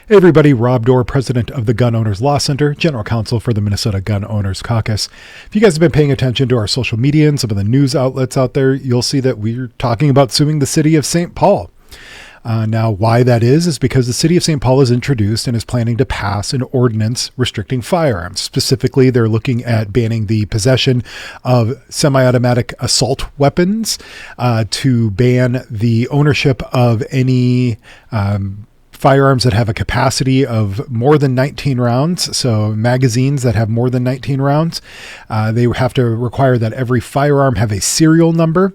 Hey everybody, Rob Dorr, president of the Gun Owners Law Center, general counsel for the Minnesota Gun Owners Caucus. If you guys have been paying attention to our social media and some of the news outlets out there, you'll see that we're talking about suing the city of St. Paul. Now, why that is because the city of St. Paul has introduced and is planning to pass an ordinance restricting firearms. Specifically, they're looking at banning the possession of semi-automatic assault weapons, to ban the ownership of any firearms that have a capacity of more than 19 rounds. So magazines that have more than 19 rounds, they have to require that every firearm have a serial number,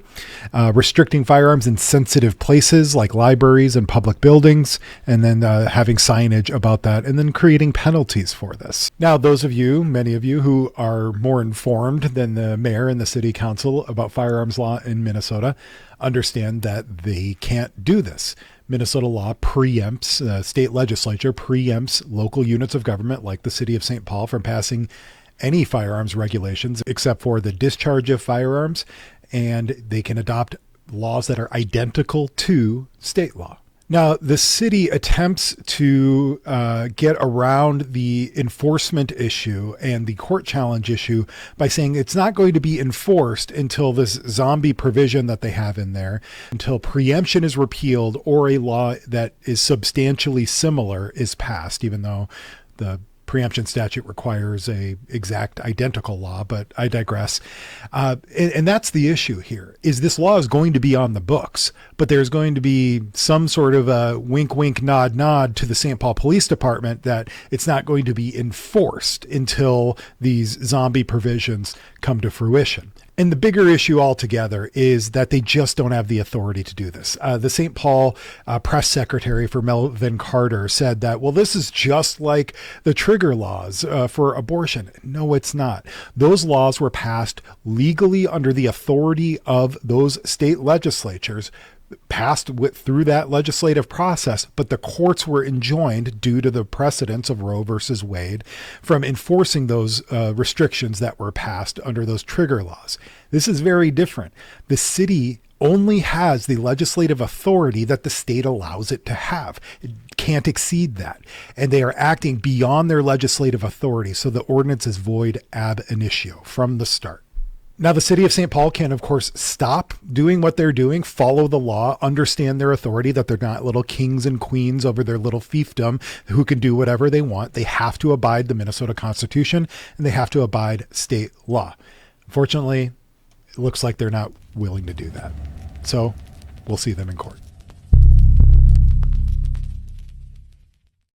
restricting firearms in sensitive places like libraries and public buildings, and then having signage about that, and then creating penalties for this. Now, many of you who are more informed than the mayor and the city council about firearms law in Minnesota understand that they can't do this. Minnesota law preempts, state legislature preempts local units of government like the city of St. Paul from passing any firearms regulations except for the discharge of firearms, and they can adopt laws that are identical to state law. Now, the city attempts to get around the enforcement issue and the court challenge issue by saying it's not going to be enforced until this zombie provision that they have in there, until preemption is repealed or a law that is substantially similar is passed, even though the preemption statute requires a exact identical law, but I digress. And that's the issue here, is this law is going to be on the books, but there's going to be some sort of a wink, wink, nod, nod to the St. Paul Police Department that it's not going to be enforced until these zombie provisions come to fruition. And the bigger issue altogether is that they just don't have the authority to do this. The St. Paul press secretary for Melvin Carter said that, well, this is just like the trigger laws for abortion. No, it's not. Those laws were passed legally under the authority of those state legislatures, passed through that legislative process, but the courts were enjoined due to the precedents of Roe versus Wade from enforcing those restrictions that were passed under those trigger laws. This is very different. The city only has the legislative authority that the state allows it to have. It can't exceed that. And they are acting beyond their legislative authority. So the ordinance is void ab initio from the start. Now, the city of St. Paul can, of course, stop doing what they're doing, follow the law, understand their authority, that they're not little kings and queens over their little fiefdom who can do whatever they want. They have to abide the Minnesota Constitution, and they have to abide state law. Unfortunately, it looks like they're not willing to do that. So we'll see them in court.